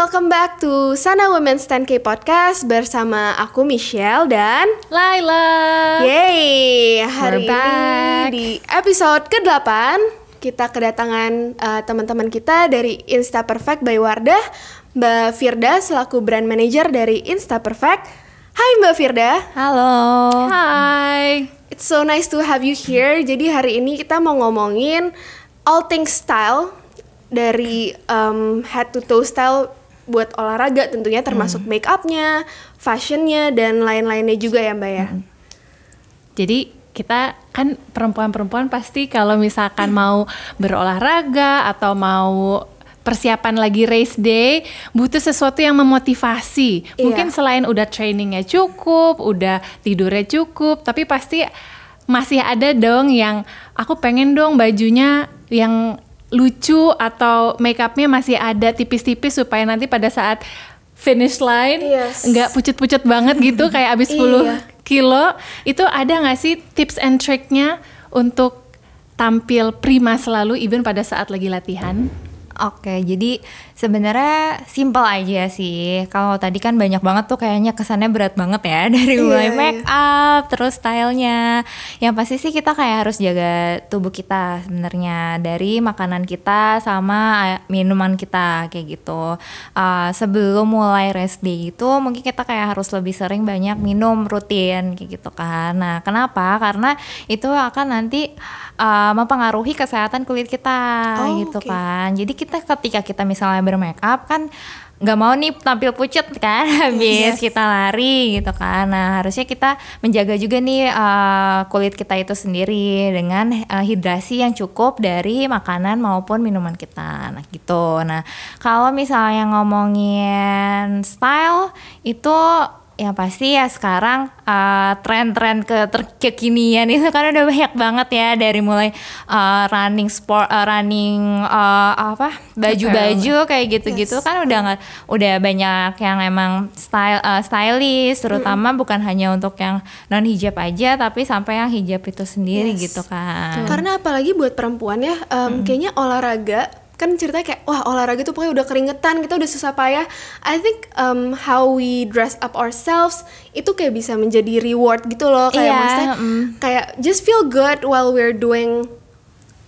welcome back to Sana Women's 10K Podcast bersama aku Michelle dan Laila. Yeay, hari We're back. ini di episode ke-8 kita kedatangan teman-teman kita dari Insta Perfect by Wardah, Mbak Firda selaku brand manager dari Insta Perfect. Hai Mbak Firda. Halo. Hai. It's so nice to have you here. Jadi hari ini kita mau ngomongin all things style, dari head to toe style buat olahraga tentunya, termasuk make upnya, fashionnya, dan lain-lainnya juga ya Mbak ya. Jadi kita kan perempuan-perempuan pasti kalau misalkan mau berolahraga atau mau persiapan lagi race day, butuh sesuatu yang memotivasi. Iya. Mungkin selain udah trainingnya cukup, udah tidurnya cukup, tapi pasti masih ada dong yang aku pengen dong bajunya yang lucu atau make upnya masih ada tipis-tipis supaya nanti pada saat finish line Yes. nggak pucet-pucet banget gitu kayak abis 10 Iya. kilo. Itu ada nggak sih tips and triknya untuk tampil prima selalu even pada saat lagi latihan? Oke, jadi sebenarnya simple aja sih. Kalau tadi kan banyak banget tuh kayaknya kesannya berat banget ya, dari mulai Iya, make up, terus stylenya. Yang pasti sih kita kayak harus jaga tubuh kita sebenarnya, dari makanan kita sama minuman kita kayak gitu. Sebelum mulai rest day itu mungkin kita kayak harus lebih sering banyak minum rutin kayak gitu kan. Nah, kenapa? Karena itu akan nanti mempengaruhi kesehatan kulit kita gitu oke. kan. Jadi kita ketika kita misalnya bermake up kan nggak mau nih tampil pucet kan habis kita lari gitu kan. Nah, harusnya kita menjaga juga nih kulit kita itu sendiri dengan hidrasi yang cukup dari makanan maupun minuman kita. Nah gitu. Nah, kalau misalnya ngomongin style itu ya pasti ya sekarang tren-tren kekinian itu kan udah banyak banget ya, dari mulai running sport, baju-baju kayak gitu-gitu. Yes. Kan udah banyak yang emang stylish, terutama bukan hanya untuk yang non hijab aja, tapi sampai yang hijab itu sendiri Yes. gitu kan. Karena apalagi buat perempuan ya, kayaknya olahraga kan ceritanya kayak wah olahraga tuh pokoknya udah keringetan, kita udah susah payah. I think how we dress up ourselves itu kayak bisa menjadi reward gitu loh, kayak Iya, maksudnya kayak just feel good while we're doing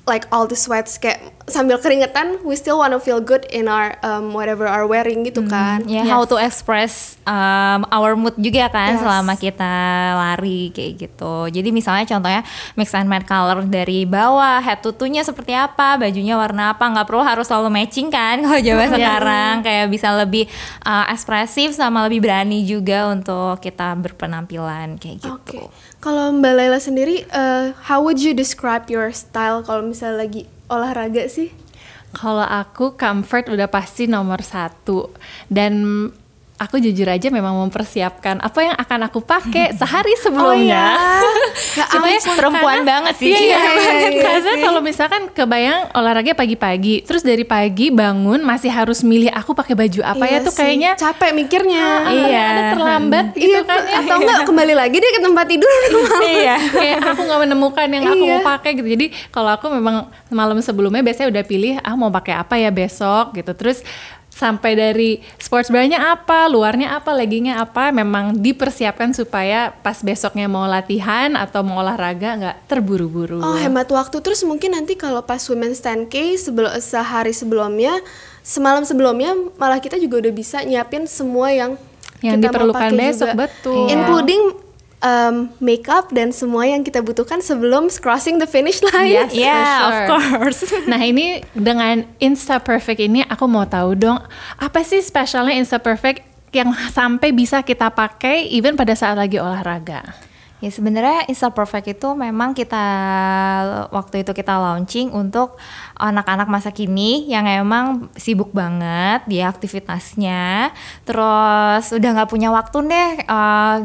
like all the sweats, kayak sambil keringetan we still wanna feel good in our whatever are wearing gitu kan. Ya, how to express our mood juga kan Yes. selama kita lari kayak gitu. Jadi misalnya contohnya mix and match color dari bawah, head to toe-nya seperti apa, bajunya warna apa, nggak perlu harus selalu matching kan kalau zaman sekarang, kayak bisa lebih ekspresif sama lebih berani juga untuk kita berpenampilan kayak gitu. Oke. Kalau Mbak Laila sendiri, how would you describe your style kalau misalnya lagi olahraga sih? Kalau aku comfort udah pasti nomor 1, dan aku jujur aja memang mempersiapkan apa yang akan aku pakai sehari sebelumnya. Ya Sebenarnya ampun, perempuan banget sih. Iya, iya karena sih. kalau misalkan kebayang olahraga pagi-pagi, terus dari pagi bangun masih harus milih aku pakai baju apa Iya ya tuh sih, kayaknya capek mikirnya. iya, ada terlambat gitu Iya, kan ya. atau enggak kembali lagi deh ke tempat tidur. Iya. Kayak aku nggak menemukan yang aku Iya. mau pakai gitu. Jadi kalau aku memang malam sebelumnya biasanya udah pilih mau pakai apa ya besok gitu. Terus sampai dari sports bra-nya apa, luarnya apa, leggingnya apa, memang dipersiapkan supaya pas besoknya mau latihan atau mau olahraga nggak terburu-buru. Oh, hemat waktu. Terus mungkin nanti kalau pas Women's 10K sehari sebelumnya, semalam sebelumnya malah kita juga udah bisa nyiapin semua yang Yang kita mau diperlukan pakai besok, juga. betul. Including makeup dan semua yang kita butuhkan sebelum crossing the finish line. Yes. Yeah, For of sure. course. Nah, ini dengan Insta Perfect ini aku mau tahu dong, apa sih spesialnya Insta Perfect yang sampai bisa kita pakai even pada saat lagi olahraga? Ya sebenarnya Insta Perfect itu memang waktu itu kita launching untuk anak-anak masa kini yang emang sibuk banget di aktivitasnya, terus udah nggak punya waktu deh,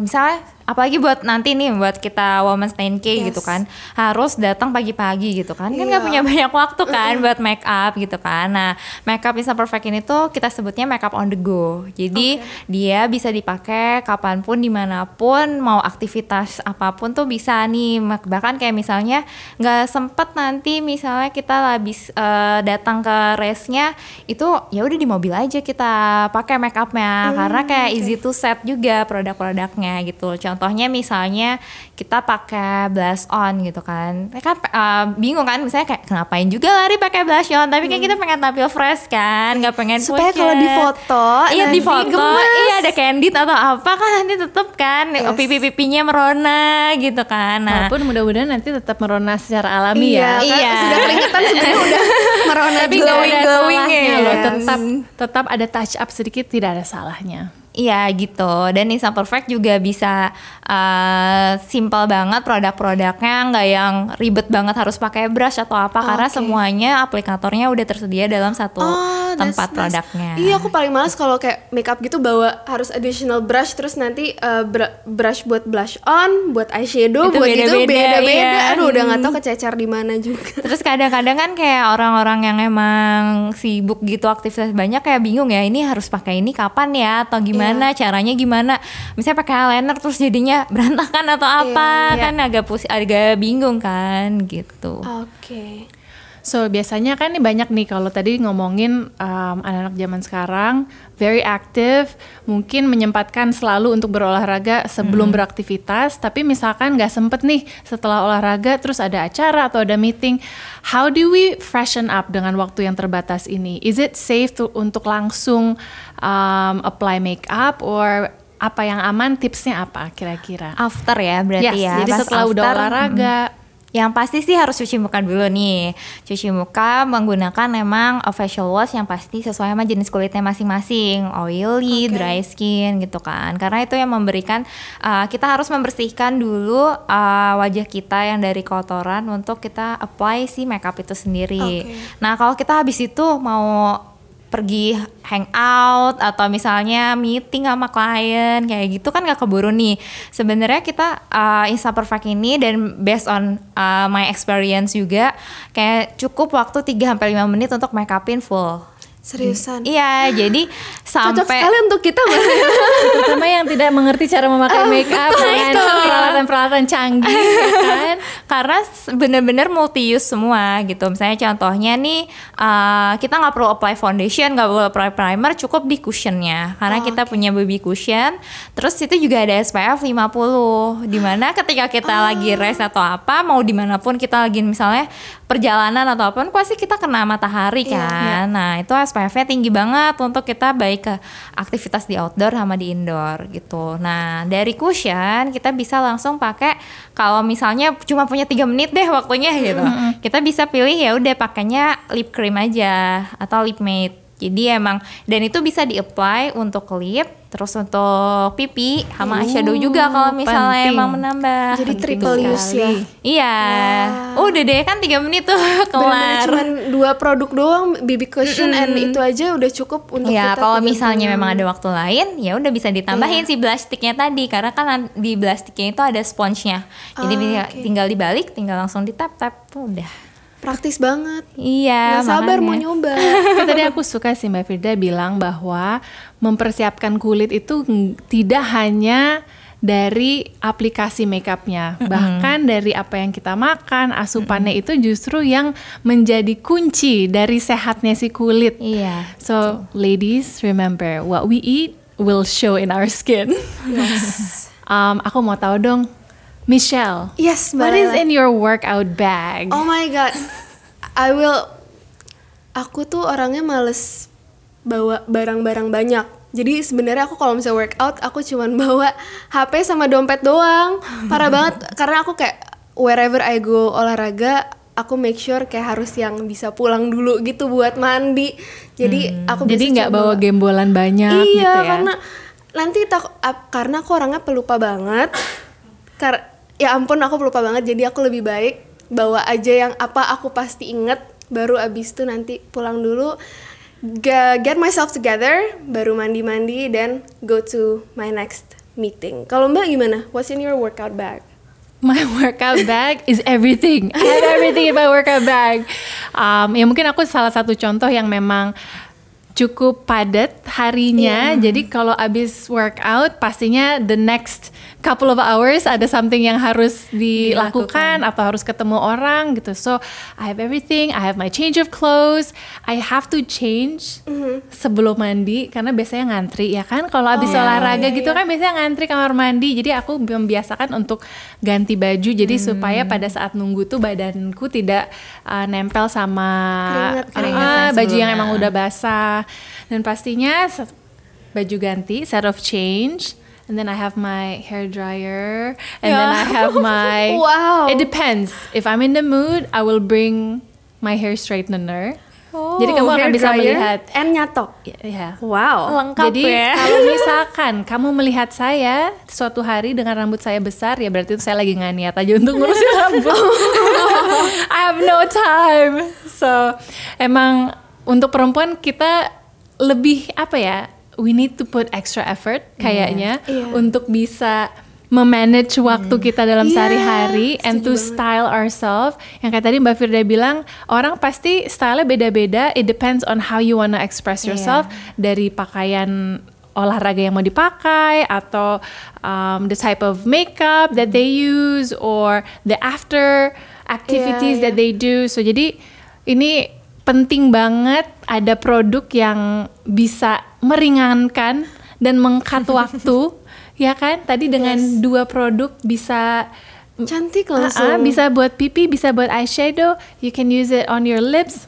misalnya apalagi buat nanti nih buat kita Women's 10K gitu Yes. kan, harus datang pagi-pagi gitu kan nggak Iya. punya banyak waktu kan buat make up gitu kan. Nah, make up Insta Perfect ini tuh kita sebutnya make up on the go. Jadi dia bisa dipakai kapanpun, dimanapun, mau aktivitas apapun tuh bisa nih. Bahkan kayak misalnya nggak sempet nanti misalnya kita habis datang ke race-nya itu ya udah di mobil aja kita pakai make upnya karena kayak easy to set juga produk-produknya gitu. Contohnya misalnya kita pakai blush on gitu kan. Kan bingung kan misalnya kayak ngapain juga lari pakai blush on, tapi kan kita pengen tampil fresh kan, nggak pengen Supaya pucet. kalau di foto, iya nanti di foto, gemes. iya ada candid atau apa kan nanti tetep kan Yes. pipi-pipinya merona gitu kan. Nah, Walaupun mudah-mudahan nanti tetap merona secara alami Iya, ya. kan Iya. sudah keringetan sebenarnya udah merona Tapi juga. nggak ada glowing salahnya ya. loh, Yes. tetap ada touch up sedikit, tidak ada salahnya. iya gitu. Dan Insta Perfect juga bisa simple banget produk-produknya, nggak yang ribet banget harus pakai brush atau apa karena Oke. semuanya aplikatornya udah tersedia dalam satu Oh, that's tempat nice. produknya. Iya, aku paling males kalau kayak makeup gitu bawa harus additional brush, terus nanti brush buat blush on, buat eyeshadow, Itu buat itu beda-beda, beda-beda. iya. Aduh, udah nggak tahu kececer di mana juga. Terus kadang-kadang kan kayak orang-orang yang emang sibuk gitu aktivitas banyak kayak bingung ya ini harus pakai ini kapan ya atau gimana caranya gimana. Misalnya pakai eyeliner terus jadinya berantakan atau apa Iya. kan agak bingung kan gitu. Oke. So biasanya kan nih banyak nih kalau tadi ngomongin anak-anak zaman sekarang very active, mungkin menyempatkan selalu untuk berolahraga sebelum beraktivitas, tapi misalkan nggak sempet nih setelah olahraga terus ada acara atau ada meeting, how do we freshen up dengan waktu yang terbatas ini? Is it safe untuk langsung apply makeup or apa yang aman, tipsnya apa kira-kira? After ya berarti Yes, ya. jadi Pas setelah udah after, olahraga. Yang pasti sih harus cuci muka dulu nih. Cuci muka menggunakan memang facial wash yang pasti sesuai sama jenis kulitnya masing-masing. Oily, dry skin gitu kan. Karena itu yang memberikan kita harus membersihkan dulu wajah kita yang dari kotoran untuk kita apply si makeup itu sendiri. Oke. Nah, kalau kita habis itu mau pergi hangout atau misalnya meeting sama klien kayak gitu kan nggak keburu nih. Sebenarnya kita Insta Perfect ini dan based on my experience juga kayak cukup waktu 3-5 menit untuk make upin full. Seriusan. Iya, jadi Cocok sampai sekali untuk kita, Mbak. Terutama yang tidak mengerti cara memakai make up dengan itu. peralatan-peralatan canggih ya kan. karena bener-bener multi use semua gitu. Misalnya contohnya nih kita nggak perlu apply foundation, nggak perlu apply primer, cukup di cushionnya karena kita punya baby cushion. Terus itu juga ada SPF 50 dimana ketika kita lagi rest atau apa, mau dimanapun kita lagi misalnya perjalanan atau apapun pasti kita kena matahari kan. Nah itu SPF-nya tinggi banget untuk kita baik ke aktivitas di outdoor sama di indoor gitu. Nah dari cushion kita bisa langsung pakai kalau misalnya cuma punya 3 menit deh waktunya gitu. Kita bisa pilih ya udah pakainya lip cream aja atau lip matte. Jadi emang dan itu bisa di-apply untuk lip, terus untuk pipi sama eyeshadow juga kalau misalnya penting. emang menambah. Jadi Penting triple use sekali. ya. Iya. Udah deh kan 3 menit tuh Benar-benar kelar. cuman 2 produk doang, BB cushion and itu aja udah cukup untuk Ya kita. kalau 3 misalnya bulan. memang ada waktu lain ya udah bisa ditambahin si blush sticknya tadi karena kan di blush sticknya itu ada sponge-nya. Jadi tinggal dibalik, tinggal langsung di tap udah. praktis banget. Iya, Nggak sabar mau makanya. nyoba. Kan tadi aku suka sih Mbak Firda bilang bahwa mempersiapkan kulit itu tidak hanya dari aplikasi makeupnya, bahkan dari apa yang kita makan, asupannya itu justru yang menjadi kunci dari sehatnya si kulit. Iya. So ladies, remember what we eat will show in our skin. Aku mau tahu dong, Michelle. Yes, Mbak What is Lela. in your workout bag? Oh my god. Aku tuh orangnya males bawa barang-barang banyak. Jadi sebenarnya aku kalau misalnya workout aku cuman bawa HP sama dompet doang. Parah banget karena aku kayak wherever I go olahraga aku make sure kayak harus yang bisa pulang dulu gitu buat mandi. Jadi aku Jadi biasanya nggak cuma bawa gembolan banyak iya, gitu ya? karena nanti karena aku orangnya pelupa banget. Ya ampun aku pelupa banget. Jadi aku lebih baik bawa aja yang apa aku pasti inget. Baru abis itu nanti pulang dulu, get myself together, baru mandi-mandi dan go to my next meeting. Kalau Mbak gimana? What's in your workout bag? My workout bag is everything. I have everything in my workout bag. Ya mungkin aku salah satu contoh yang memang cukup padat harinya. Jadi kalau abis workout pastinya the next couple of hours ada something yang harus dilakukan atau harus ketemu orang gitu. So I have everything. I have my change of clothes. I have to change sebelum mandi karena biasanya ngantri ya kan. Kalau abis olahraga gitu kan biasanya ngantri kamar mandi. Jadi aku membiasakan untuk ganti baju. Jadi supaya pada saat nunggu tuh badanku tidak nempel sama Keringat baju yang sebelumnya. emang udah basah. Dan pastinya baju ganti, set of change, and then I have my hair dryer, and then I have my. Wow. It depends. If I'm in the mood, I will bring my hair straightener. Jadi kamu akan hair bisa dryer melihat. and nyatok. Ya. Wow. Lengkap Jadi ya. kalau misalkan kamu melihat saya suatu hari dengan rambut saya besar, ya berarti itu saya lagi nggak niat aja untuk ngurusin rambut. I have no time. So emang untuk perempuan kita lebih apa ya? We need to put extra effort kayaknya untuk bisa memanage waktu kita dalam Iya, sehari-hari and to setuju style ourselves. Yang kayak tadi Mbak Firda bilang, orang pasti style-nya beda-beda. It depends on how you wanna express yourself. Dari pakaian olahraga yang mau dipakai atau the type of makeup that they use or the after activities that they do. So jadi ini penting banget ada produk yang bisa meringankan dan meng-cut waktu. Ya kan, tadi dengan 2 produk bisa Cantik langsung. bisa buat pipi, bisa buat eyeshadow. You can use it on your lips.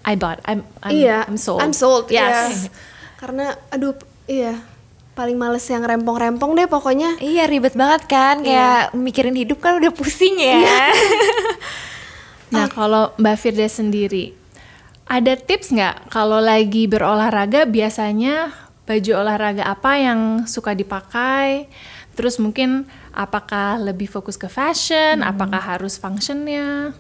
I bought. I'm sold. I'm sold. Yes. Iya. Karena aduh, paling males yang rempong-rempong deh pokoknya. Iya ribet banget kan, kayak mikirin hidup kan udah pusing ya. Nah, kalau Mbak Firda sendiri, ada tips nggak kalau lagi berolahraga biasanya baju olahraga apa yang suka dipakai? Terus mungkin apakah lebih fokus ke fashion? Apakah harus functionnya?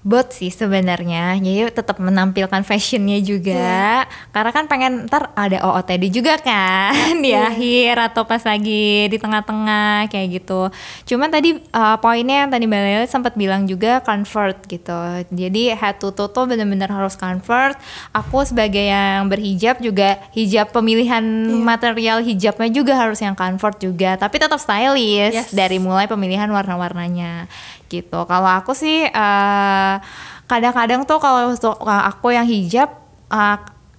Bot sih sebenarnya, jadi tetap menampilkan fashionnya juga, karena kan pengen ntar ada OOTD juga kan di akhir atau pas lagi di tengah-tengah kayak gitu. Cuman tadi poinnya yang tadi Mbak Lely sempat bilang juga comfort gitu, jadi head to toe tuh bener-bener harus comfort. Aku sebagai yang berhijab juga, hijab pemilihan material hijabnya juga harus yang comfort juga, tapi tetap stylish dari mulai pemilihan warna-warnanya gitu. Kalau aku sih kadang-kadang tuh kalau untuk aku yang hijab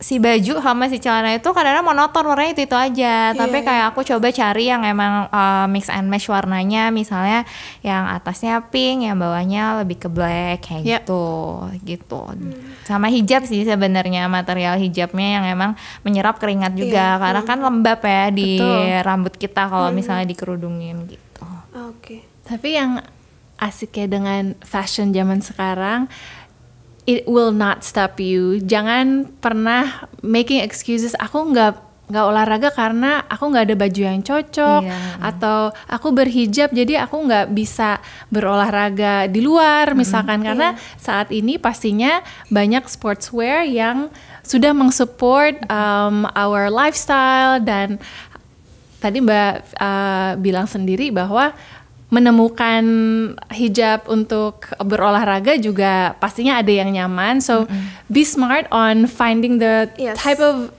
si baju sama si celana itu kadang-kadang monoton warnanya itu aja. Tapi kayak aku coba cari yang emang mix and match warnanya, misalnya yang atasnya pink, yang bawahnya lebih ke black kayak gitu. Sama hijab sih sebenarnya, material hijabnya yang emang menyerap keringat juga karena kan lembab ya di rambut kita kalau misalnya dikerudungin gitu. Oke. Tapi yang asiknya dengan fashion zaman sekarang, it will not stop you. Jangan pernah making excuses. Aku nggak olahraga karena aku nggak ada baju yang cocok, atau aku berhijab jadi aku nggak bisa berolahraga di luar misalkan. Karena saat ini pastinya banyak sportswear yang sudah mensupport our lifestyle. Dan tadi Mbak bilang sendiri bahwa menemukan hijab untuk berolahraga juga pastinya ada yang nyaman. So be smart on finding the type of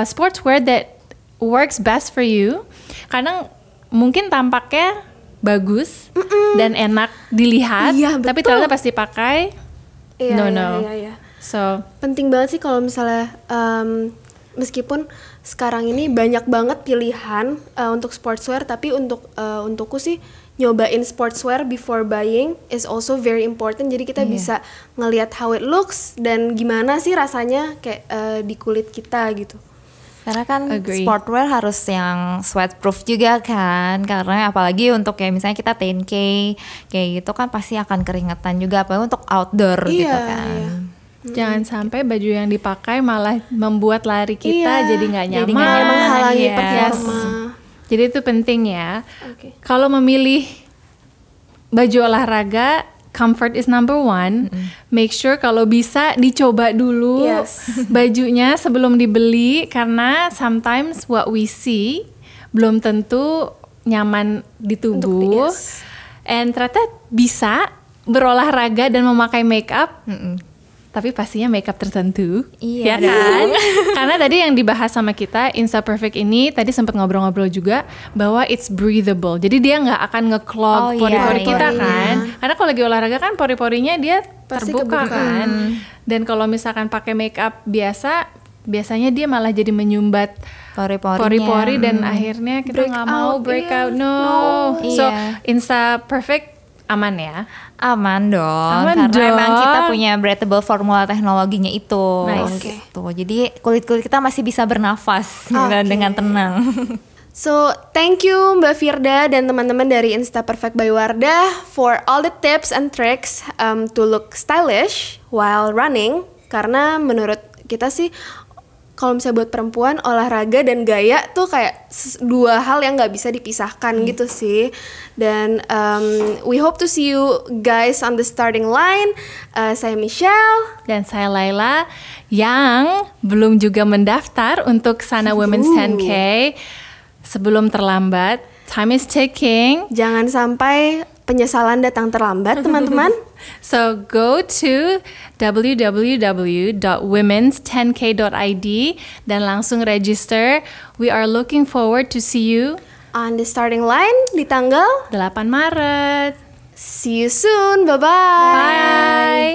sportswear that works best for you. Kadang mungkin tampaknya bagus dan enak dilihat, tapi ternyata pasti pakai no. Iya. So Penting banget sih kalau misalnya meskipun sekarang ini banyak banget pilihan untuk sportswear, tapi untukku sih nyobain sportswear before buying is also very important. Jadi kita bisa ngelihat how it looks dan gimana sih rasanya kayak di kulit kita gitu. Karena kan sportwear harus yang sweatproof juga kan, karena apalagi untuk kayak misalnya kita 10K kayak gitu kan pasti akan keringetan juga, apalagi untuk outdoor gitu kan. Jangan sampai baju yang dipakai malah membuat lari kita jadi nggak nyaman, menghalangi performa. Jadi itu penting ya. Kalau memilih baju olahraga, comfort is number one. Make sure kalau bisa dicoba dulu bajunya sebelum dibeli, karena sometimes what we see belum tentu nyaman di tubuh. And ternyata bisa berolahraga dan memakai makeup. Tapi pastinya makeup tertentu, Iya ya kan? Karena tadi yang dibahas sama kita Insta Perfect ini tadi sempat ngobrol-ngobrol juga bahwa it's breathable. Jadi dia nggak akan nge-clog pori-pori kita kan? Karena kalau lagi olahraga kan pori-porinya dia Pasti terbuka kebuka. kan. Dan kalau misalkan pakai makeup biasanya dia malah jadi menyumbat pori-pori dan akhirnya kita nggak mau break out. No. So Iya. Insta Perfect aman ya. Aman dong, Aman karena emang dong. kita punya breathable formula teknologinya itu. Nice. Gitu. Jadi kulit-kulit kita masih bisa bernafas dengan tenang. So, thank you Mbak Firda dan teman-teman dari Insta Perfect by Wardah for all the tips and tricks to look stylish while running. Karena menurut kita sih, kalau misalnya buat perempuan, olahraga dan gaya tuh kayak dua hal yang nggak bisa dipisahkan gitu sih. Dan we hope to see you guys on the starting line. Saya Michelle. Dan saya Laila yang belum juga mendaftar untuk Sana Women's 10K. Sebelum terlambat, time is ticking. Jangan sampai penyesalan datang terlambat, teman-teman. So go to www.womens10k.id dan langsung register. We are looking forward to see you On the starting line di tanggal 8 Maret. See you soon. Bye-bye. Bye.